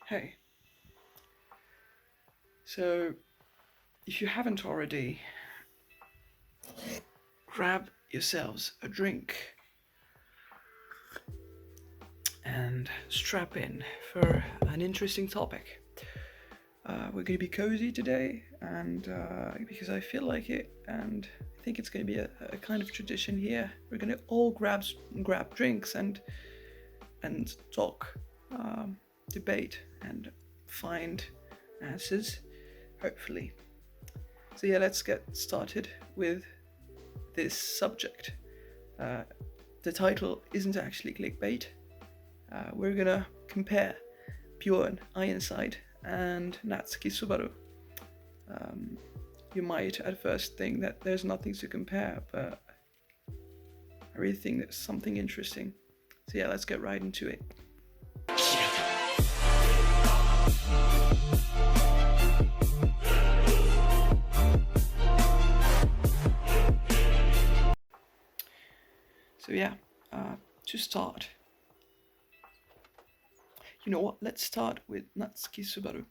Hey, so if you haven't already, grab yourselves a drink and strap in for an interesting topic. We're going to be cozy today, and because I feel like it, and I think it's going to be a kind of tradition here. We're going to all grab drinks and talk, debate, and find answers, hopefully. So yeah, let's get started with this subject. The title isn't actually clickbait. We're gonna compare Bjorn Ironside and Natsuki Subaru. You might at first think that there's nothing to compare, but I really think there's something interesting. So yeah, let's get right into it. So yeah, to start, you know what? Let's start with Natsuki Subaru.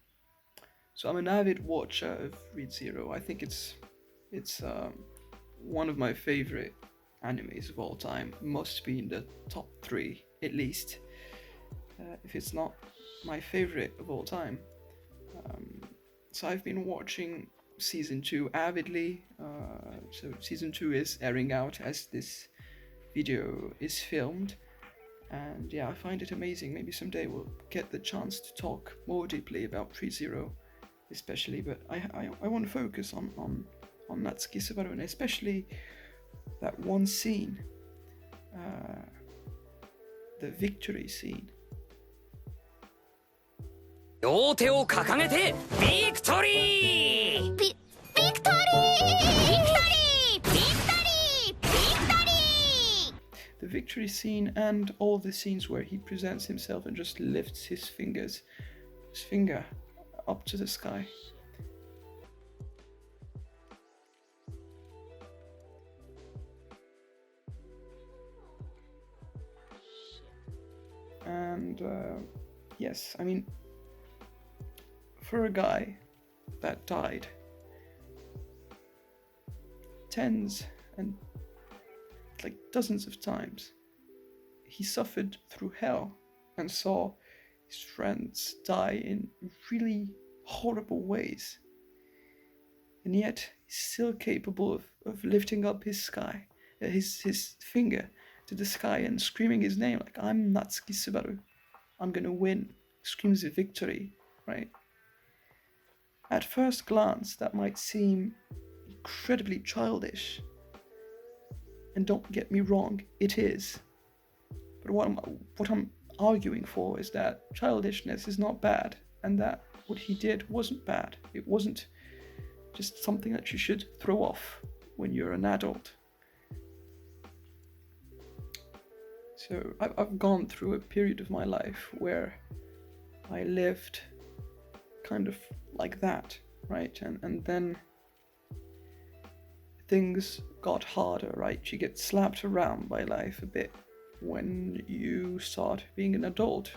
So I'm an avid watcher of Re:Zero. I think it's one of my favorite animes of all time. Must be in the top three at least, if it's not my favorite of all time. So I've been watching season 2 avidly. So season 2 is airing out as this video is filmed. And yeah, I find it amazing. Maybe someday we'll get the chance to talk more deeply about Re:Zero, especially. But I want to focus on Natsuki Subaru, and especially that one scene, the victory scene. 両手を掲げてビクトリービクトリービクトリービクトリービクトリー The victory scene and all the scenes where he presents himself and just lifts his finger up to the sky. And yes, I mean, for a guy that died tens and like dozens of times, he suffered through hell and saw his friends die in really horrible ways, and yet he's still capable of lifting up his finger to the sky and screaming his name, like, I'm Natsuki Subaru, I'm gonna win. Screams of victory, right? At first glance, that might seem incredibly childish. And don't get me wrong, it is. But what I'm arguing for is that childishness is not bad, and that what he did wasn't bad. It wasn't just something that you should throw off when you're an adult. So I've gone through a period of my life where I lived kind of like that, right? And then things got harder, right? You get slapped around by life a bit when you start being an adult,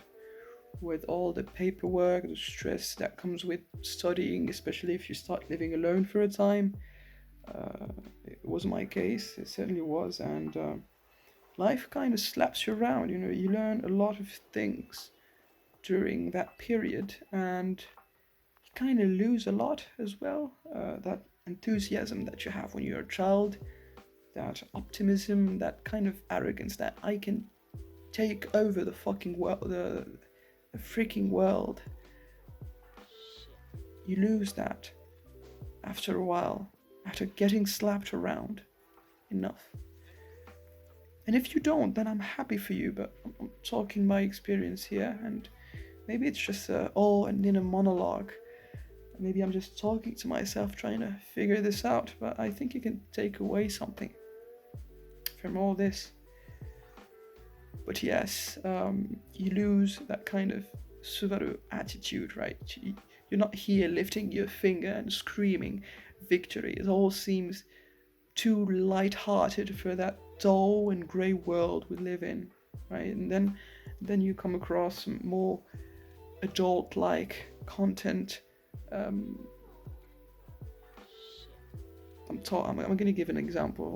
with all the paperwork, the stress that comes with studying, especially if you start living alone for a time. It was my case, it certainly was, and life kind of slaps you around, you know. You learn a lot of things during that period, and you kind of lose a lot as well. That enthusiasm that you have when you're a child, that optimism, that kind of arrogance that I can take over the fucking world, the freaking world. You lose that after a while, after getting slapped around enough. And if you don't, then I'm happy for you, but I'm talking my experience here, and maybe it's just all an inner monologue. Maybe I'm just talking to myself, trying to figure this out, but I think you can take away something from all this. But yes, you lose that kind of Subaru attitude, right? You're not here lifting your finger and screaming victory. It all seems too light-hearted for that dull and grey world we live in, right? And then you come across more adult-like content. I'm going to give an example.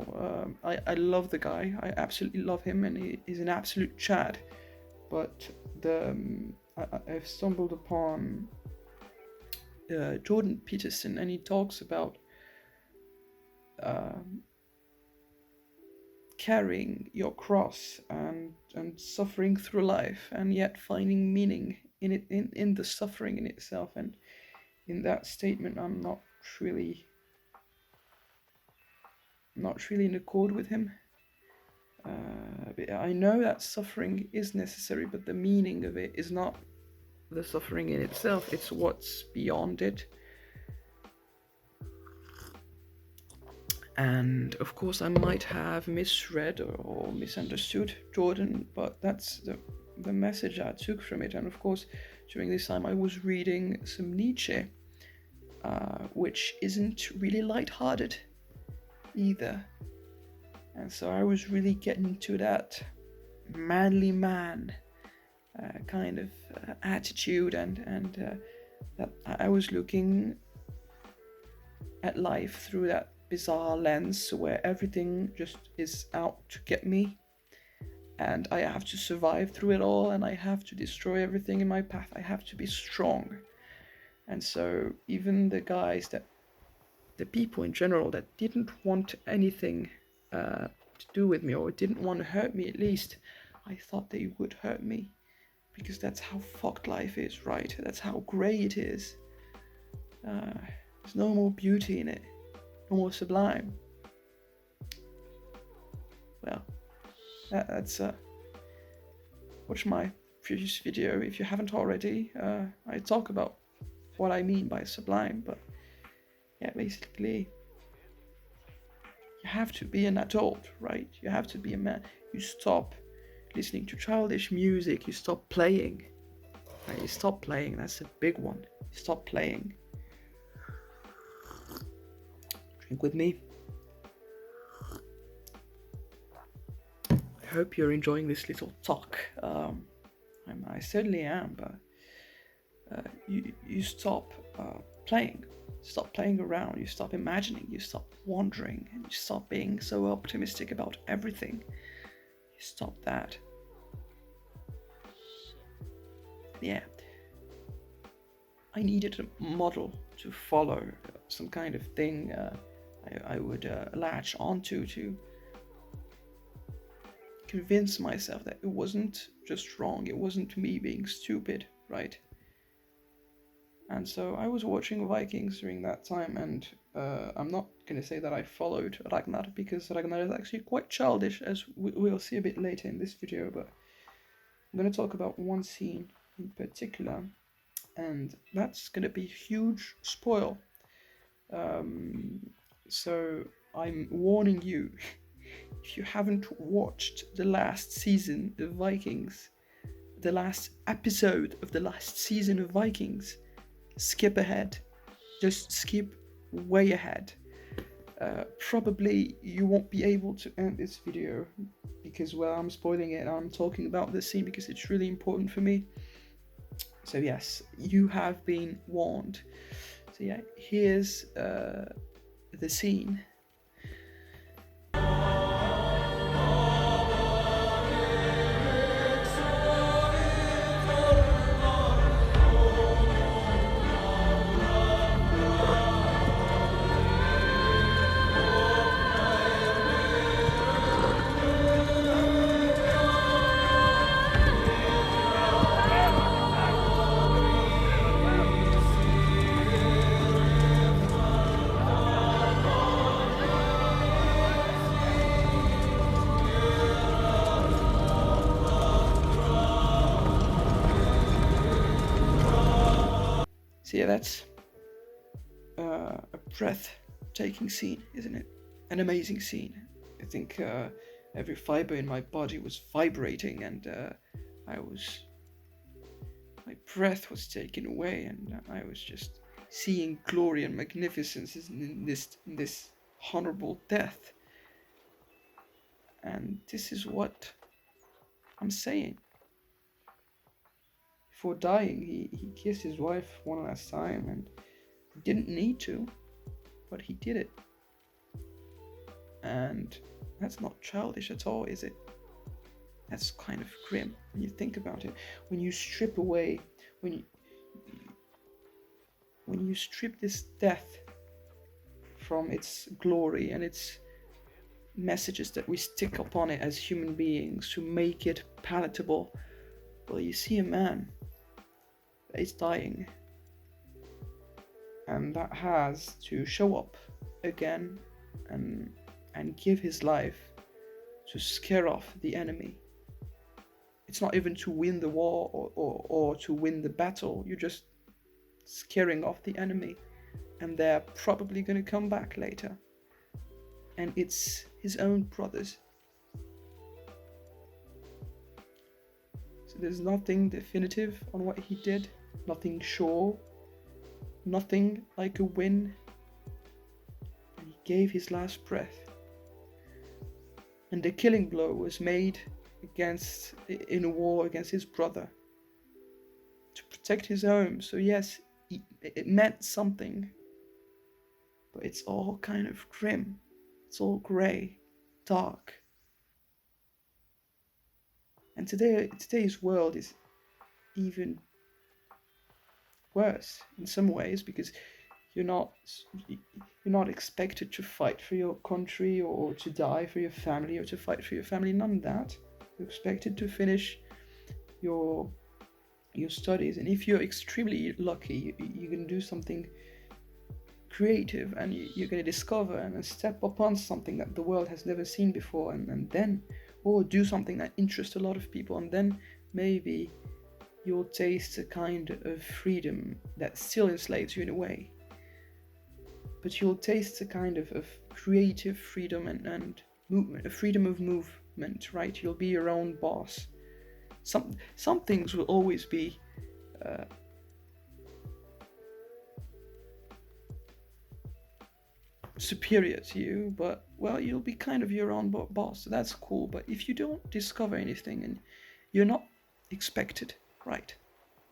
I love the guy. I absolutely love him, and he's an absolute Chad. But I've stumbled upon Jordan Peterson, and he talks about carrying your cross and suffering through life, and yet finding meaning in it, in the suffering in itself. And in that statement, I'm not really in accord with him. I know that suffering is necessary, but the meaning of it is not the suffering in itself, it's what's beyond it. And of course I might have misread or misunderstood Jordan, but that's the message I took from it. And of course during this time I was reading some Nietzsche, which isn't really lighthearted either. And so I was really getting into that manly man kind of attitude, and that I was looking at life through that bizarre lens where everything just is out to get me, and I have to survive through it all, and I have to destroy everything in my path. I have to be strong. And so even the people in general that didn't want anything to do with me, or didn't want to hurt me, at least I thought they would hurt me, because that's how fucked life is, right? That's how grey it is. There's no more beauty in it, no more sublime. Well, that's watch my previous video if you haven't already. I talk about what I mean by sublime, but yeah, basically you have to be an adult, right? You have to be a man. You stop listening to childish music, you stop playing. Right? You stop playing, that's a big one. You stop playing. Drink with me. I hope you're enjoying this little talk. I certainly am, but you stop playing. Stop playing around, you stop imagining, you stop wondering, and you stop being so optimistic about everything. You stop that. Yeah. I needed a model to follow, some kind of thing I would latch onto to convince myself that it wasn't just wrong, it wasn't me being stupid, right? And so I was watching Vikings during that time, and I'm not going to say that I followed Ragnar, because Ragnar is actually quite childish, as we'll see a bit later in this video, but I'm going to talk about one scene in particular, and that's going to be a huge spoil. So I'm warning you, if you haven't watched the last season of Vikings, the last episode of the last season of Vikings, skip ahead. Just skip way ahead. Probably you won't be able to end this video because, well, I'm spoiling it. I'm talking about this scene because it's really important for me. So yes, you have been warned. So yeah, here's the scene. So yeah, that's a breathtaking scene, isn't it? An amazing scene. I think every fiber in my body was vibrating, and my breath was taken away, and I was just seeing glory and magnificence in this honorable death. And this is what I'm saying. before dying, he kissed his wife one last time, and he didn't need to, but he did it. And that's not childish at all, is it? That's kind of grim when you think about it. When you strip away, when you strip this death from its glory and its messages that we stick upon it as human beings to make it palatable, well, you see a man that is dying, and that has to show up again and give his life to scare off the enemy. It's not even to win the war or to win the battle. You're just scaring off the enemy, and they're probably going to come back later. And it's his own brothers. So there's nothing definitive on what he did, nothing sure, nothing like a win. And he gave his last breath. And the killing blow was made in a war against his brother to protect his home. So yes, it meant something, but it's all kind of grim. It's all grey, dark. And today's world is even worse in some ways, because you're not expected to fight for your country or to die for your family or to fight for your family. None of that. You're expected to finish your studies, and if you're extremely lucky, you can do something creative, and you're going to discover and step upon something that the world has never seen before, and then, or do something that interests a lot of people, and then maybe you'll taste a kind of freedom that still enslaves you in a way, but you'll taste a kind of creative freedom and movement, a freedom of movement, right? You'll be your own boss. Some things will always be superior to you, but well, you'll be kind of your own boss, so that's cool. But if you don't discover anything, and you're not expected, right?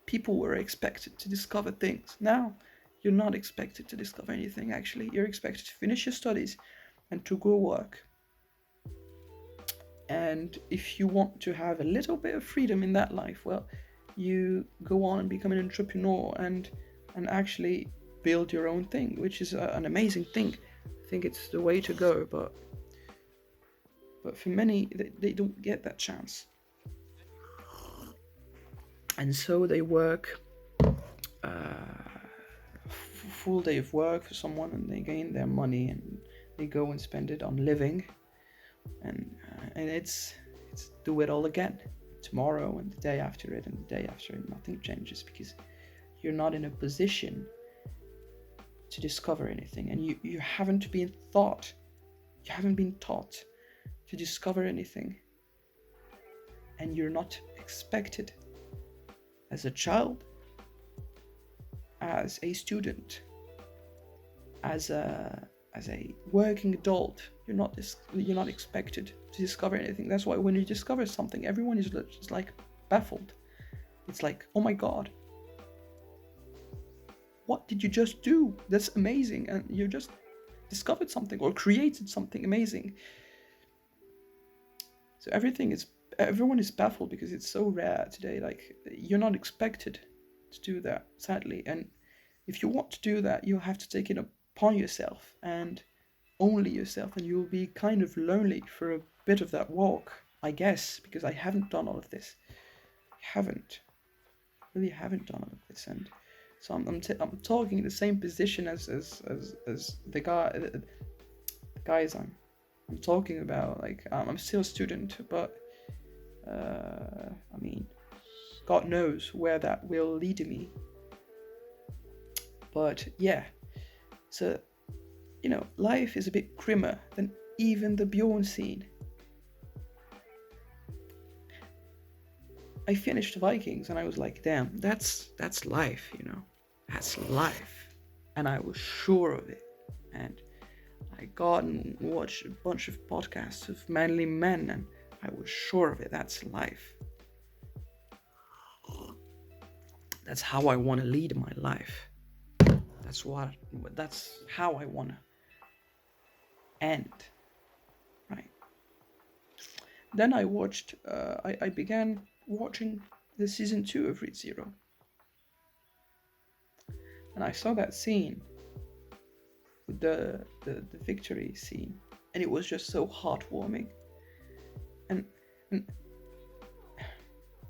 People were expected to discover things. Now you're not expected to discover anything. Actually, you're expected to finish your studies and to go work. And if you want to have a little bit of freedom in that life, well, you go on and become an entrepreneur and actually build your own thing, which is an amazing thing. I think it's the way to go, but for many, they don't get that chance. And so they work full day of work for someone, and they gain their money, and they go and spend it on living, and it's do it all again tomorrow and the day after it and the day after it. Nothing changes, because you're not in a position to discover anything, and you haven't been taught to discover anything, and you're not expected as a child, as a student, as a working adult. You're not expected to discover anything. That's why when you discover something, everyone is just like baffled. It's like, oh my god, what did you just do? That's amazing. And you just discovered something or created something amazing. So everyone is baffled, because it's so rare today. Like, you're not expected to do that, sadly. And if you want to do that, you have to take it upon yourself, and only yourself, and you'll be kind of lonely for a bit of that walk, I guess, because I haven't done all of this. Really haven't done all of this. And so I'm talking in the same position as the guys I'm talking about. Like, I'm still a student, but I mean, God knows where that will lead me. But yeah, so, you know, life is a bit grimmer than even the Bjorn scene. I finished Vikings and I was like, damn, that's life, you know, that's life. And I was sure of it. And I got and watched a bunch of podcasts of manly men, and I was sure of it, that's life. That's how I want to lead my life. That's how I want to end. Right. Then I began watching the season 2 of ReZero. And I saw that scene with the victory scene, and it was just so heartwarming. And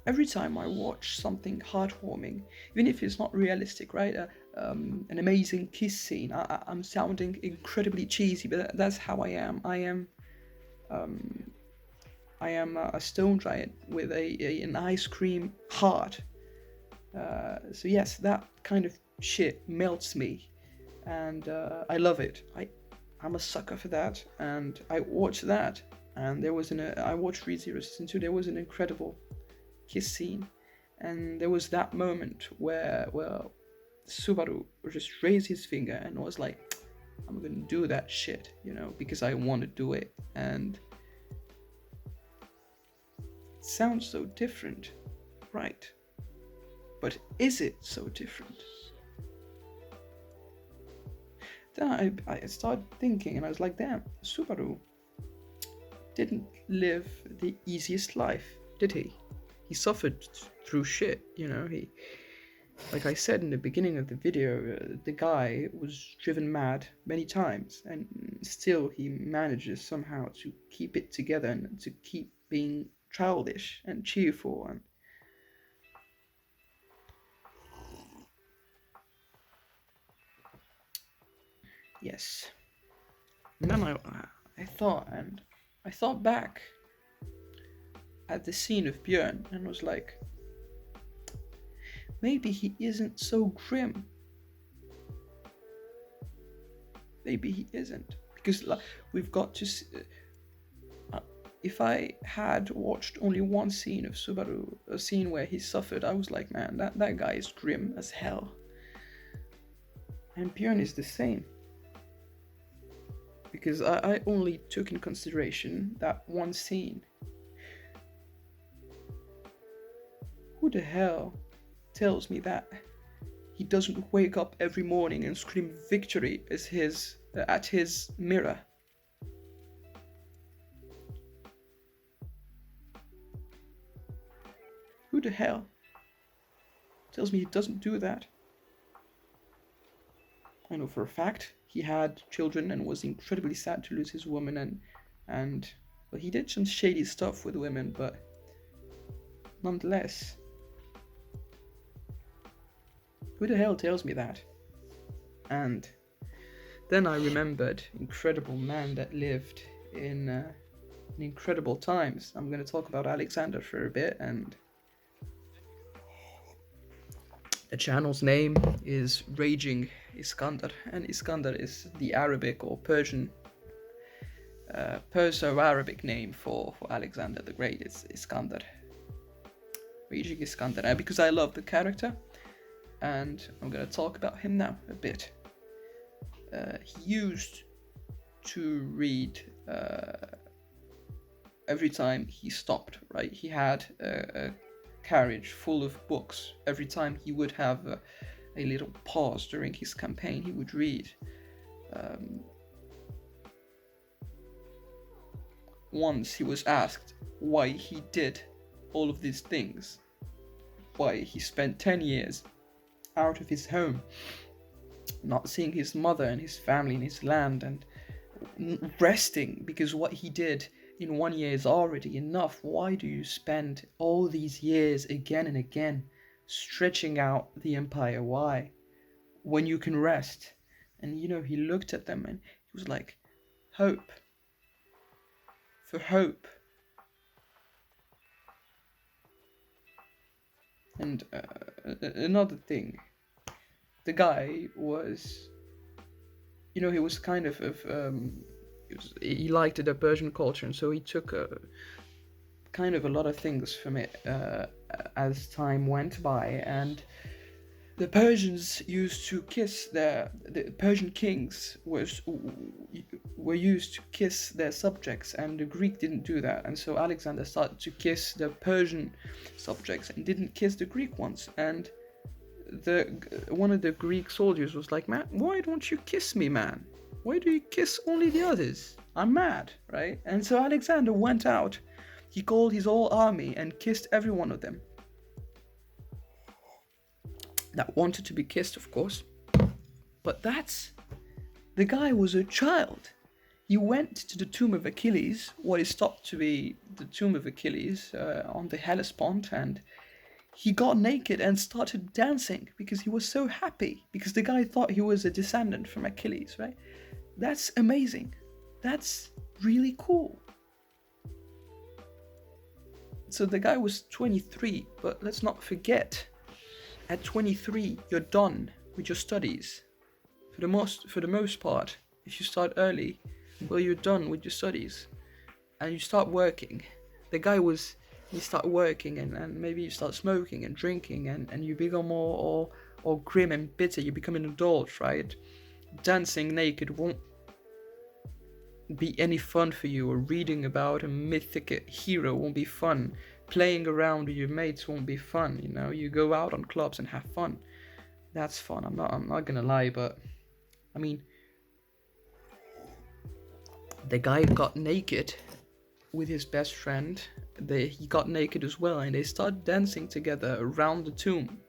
every time I watch something heartwarming, even if it's not realistic, right? An amazing kiss scene. I'm sounding incredibly cheesy, but that's how I am. I am a stone giant with an ice cream heart. So yes, that kind of shit melts me, and I love it. I'm a sucker for that, and I watched that. And I watched ReZero season 2. There was an incredible kiss scene, and there was that moment where Subaru just raised his finger and was like, I'm gonna do that shit, because I want to do it. And it sounds so different, right? But is it so different? Then I started thinking, and I was like, damn, Subaru didn't live the easiest life, did he? He suffered through shit, he, like I said in the beginning of the video, the guy was driven mad many times, and still he manages somehow to keep it together and to keep being childish and cheerful. And yes. And then I thought back at the scene of Bjorn and was like, maybe he isn't so grim. Maybe he isn't. Because we've got to see, if I had watched only one scene of Subaru, a scene where he suffered, I was like, man, that guy is grim as hell. And Bjorn is the same. Because I only took in consideration that one scene. Who the hell tells me that he doesn't wake up every morning and scream victory at his mirror? Who the hell tells me he doesn't do that? I know for a fact he had children and was incredibly sad to lose his woman, and well, he did some shady stuff with women, but nonetheless, who the hell tells me that? And then I remembered incredible man that lived in incredible times. I'm going to talk about Alexander for a bit, and the channel's name is Raging Iskandar, and Iskandar is the Arabic or Persian, Perso-Arabic name for Alexander the Great. It's Iskandar. Raging Iskandar, because I love the character, and I'm going to talk about him now a bit. He used to read every time he stopped, right? He had a carriage full of books. Every time he would have a little pause during his campaign, he would read. Once he was asked why he did all of these things, why he spent 10 years out of his home, not seeing his mother and his family and his land, and resting, because what he did in 1 year is already enough. Why do you spend all these years again and again stretching out the empire? Why? When you can rest. And he looked at them and he was like, hope. For hope. And another thing, the guy was, he was kind of he liked the Persian culture, and so he took kind of a lot of things from it as time went by. And the Persians used to kiss the Persian kings were used to kiss their subjects, and the Greek didn't do that. And so Alexander started to kiss the Persian subjects and didn't kiss the Greek ones. And one of the Greek soldiers was like, "Man, why don't you kiss me, man? Why do you kiss only the others? I'm mad," right? And so Alexander went out. He called his whole army and kissed every one of them that wanted to be kissed, of course. But the guy was a child. He went to the tomb of Achilles, what is thought to be the tomb of Achilles, on the Hellespont, and he got naked and started dancing because he was so happy, because the guy thought he was a descendant from Achilles, right? That's amazing. That's really cool. So the guy was 23, but let's not forget, at 23, you're done with your studies. For the most part, if you start early, well, you're done with your studies, and you start working. The guy you start working, and maybe you start smoking and drinking, and you become more grim and bitter. You become an adult, right? Dancing naked won't be any fun for you, or reading about a mythic hero won't be fun. Playing around with your mates won't be fun. You know, you go out on clubs and have fun. That's fun. I'm not gonna lie, but I mean, the guy got naked with his best friend. He got naked as well, and they started dancing together around the tomb.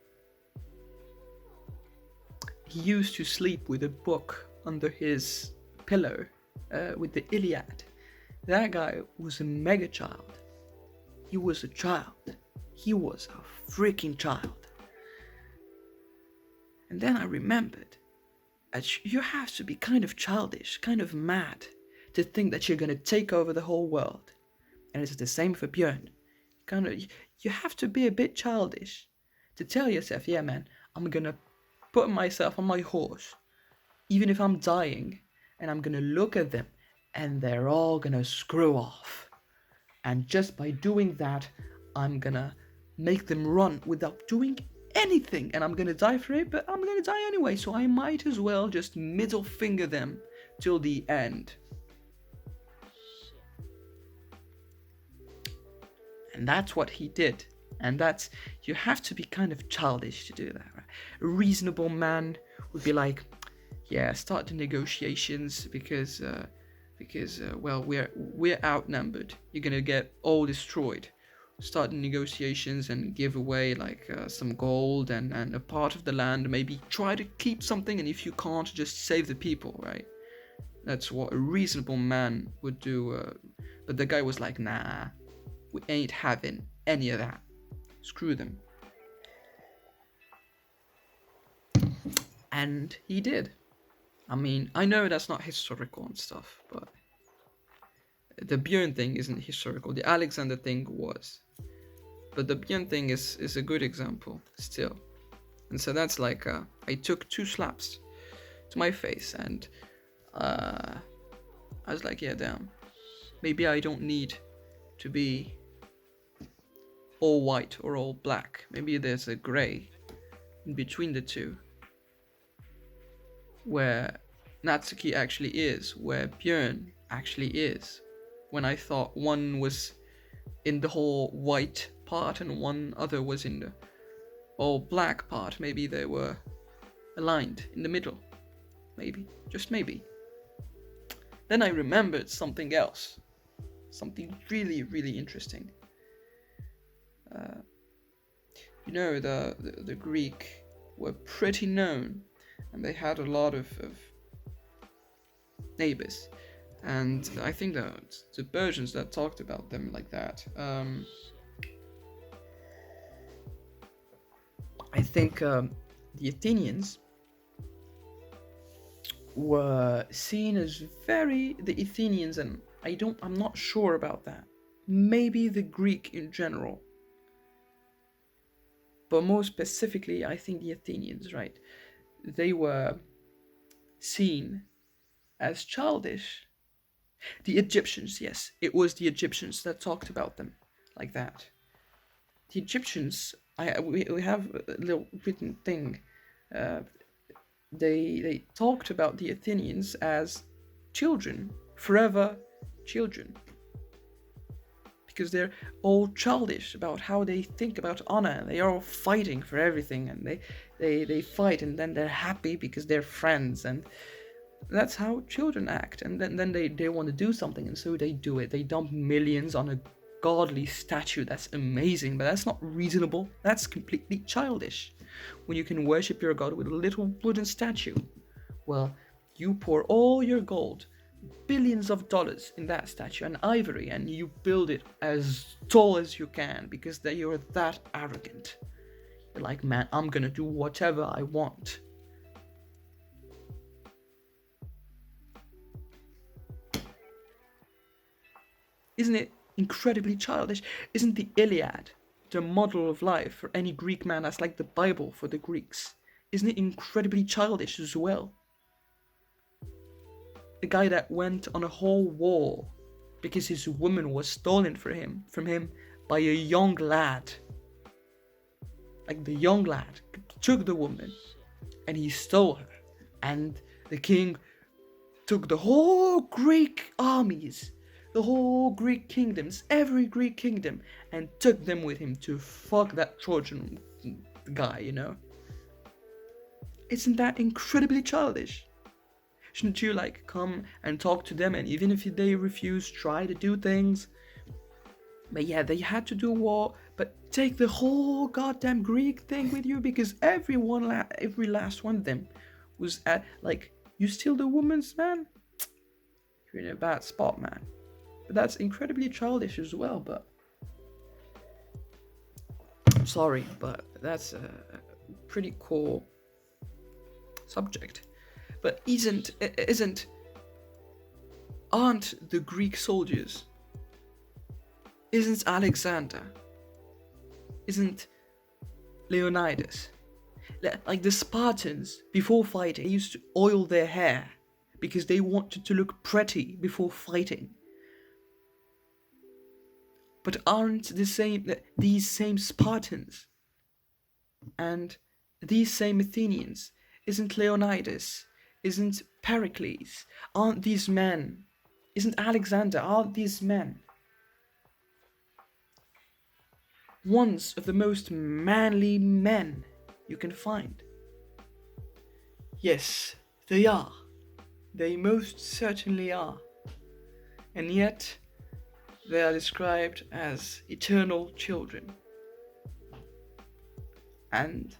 He used to sleep with a book under his pillow, with the Iliad. That guy was a mega child. He was a child. He was a freaking child. And then I remembered that you have to be kind of childish, kind of mad, to think that you're gonna take over the whole world. And it's the same for Bjorn. You have to be a bit childish to tell yourself, yeah man, I'm gonna put myself on my horse, even if I'm dying, and I'm gonna look at them, and they're all gonna screw off. And just by doing that, I'm gonna make them run without doing anything, and I'm gonna die for it, but I'm gonna die anyway, so I might as well just middle finger them till the end. And that's what he did. And you have to be kind of childish to do that, right? A reasonable man would be like, yeah, start the negotiations because well, we're outnumbered. You're gonna get all destroyed. Start the negotiations and give away like some gold and a part of the land. Maybe try to keep something, and if you can't, just save the people, right? That's what a reasonable man would do. But the guy was like, nah, we ain't having any of that. Screw them. And he did. I mean, I know that's not historical and stuff, but the Bjorn thing isn't historical. The Alexander thing was. But the Bjorn thing is a good example still. And so that's like, I took 2 slaps to my face, and I was like, yeah, damn. Maybe I don't need to be all white or all black. Maybe there's a gray in between the two, where Natsuki actually is, where Bjorn actually is, when I thought one was in the whole white part and one other was in the all black part. Maybe they were aligned in the middle. Maybe, just maybe. Then I remembered something else, something really, really interesting. You know, the Greek were pretty known, and they had a lot of neighbors, and I think that the Persians that talked about them like that. I think the Athenians were seen as the Athenians, and I'm not sure about that. Maybe the Greek in general. But more specifically, I think the Athenians, right? They were seen as childish. The Egyptians, yes, it was the Egyptians that talked about them like that. The Egyptians, we have a little written thing. They talked about the Athenians as children, forever children. because they're all childish about how they think about honor. They are all fighting for everything, and they fight, and then they're happy because they're friends, and that's how children act. And then they want to do something, and so they do it. They dump millions on a godly statue. That's amazing, but that's not reasonable. That's completely childish. When you can worship your god with a little wooden statue, well, you pour all your gold, billions of dollars, in that statue and ivory, and you build it as tall as you can because you're that arrogant. You're like, man, I'm gonna do whatever I want. Isn't it incredibly childish? Isn't the Iliad the model of life for any Greek man? That's like the Bible for the Greeks. Isn't it incredibly childish as well? The guy that went on a whole war because his woman was stolen from him by a young lad. Like, the young lad took the woman and he stole her, and the king took the whole Greek armies, the whole Greek kingdoms, every Greek kingdom, and took them with him to fuck that Trojan guy, you know? Isn't that incredibly childish? Shouldn't you, like, come and talk to them, and even if they refuse, try to do things? But yeah, they had to do war, but take the whole goddamn Greek thing with you, because every last one of them was at, like, you steal the woman's man? You're in a bad spot, man. But that's incredibly childish as well, but I'm sorry, but that's a pretty cool subject. But aren't the Greek soldiers, isn't Alexander, isn't Leonidas, like the Spartans before fighting, they used to oil their hair because they wanted to look pretty before fighting. But aren't these same Spartans and these same Athenians, isn't Leonidas, isn't Pericles, aren't these men, isn't Alexander, aren't these men ones of the most manly men you can find? Yes, they are. They most certainly are. And yet, they are described as eternal children. And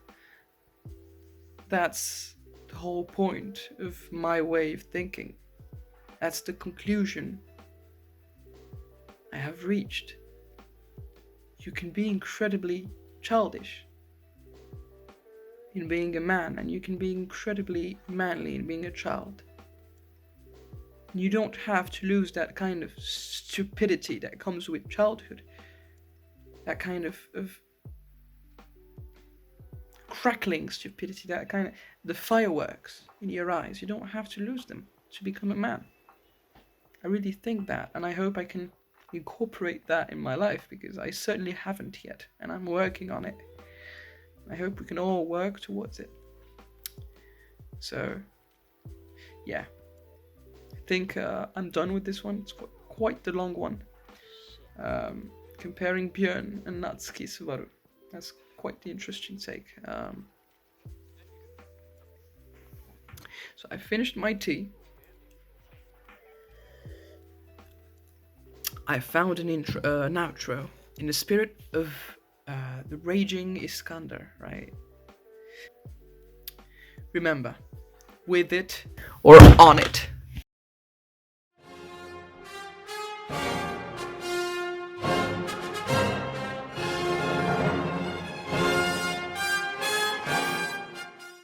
that's the whole point of my way of thinking. That's the conclusion I have reached. You can be incredibly childish in being a man, and you can be incredibly manly in being a child. You don't have to lose that kind of stupidity that comes with childhood. That kind of crackling stupidity, that kind of, the fireworks in your eyes. You don't have to lose them to become a man. I really think that, and I hope I can incorporate that in my life, because I certainly haven't yet, and I'm working on it. I hope we can all work towards it. So, yeah. I think I'm done with this one. It's quite the long one. Comparing Bjorn and Natsuki Subaru. That's quite the interesting take. So I finished my tea. I found an outro in the spirit of the raging Iskander, right? Remember, with it or on it.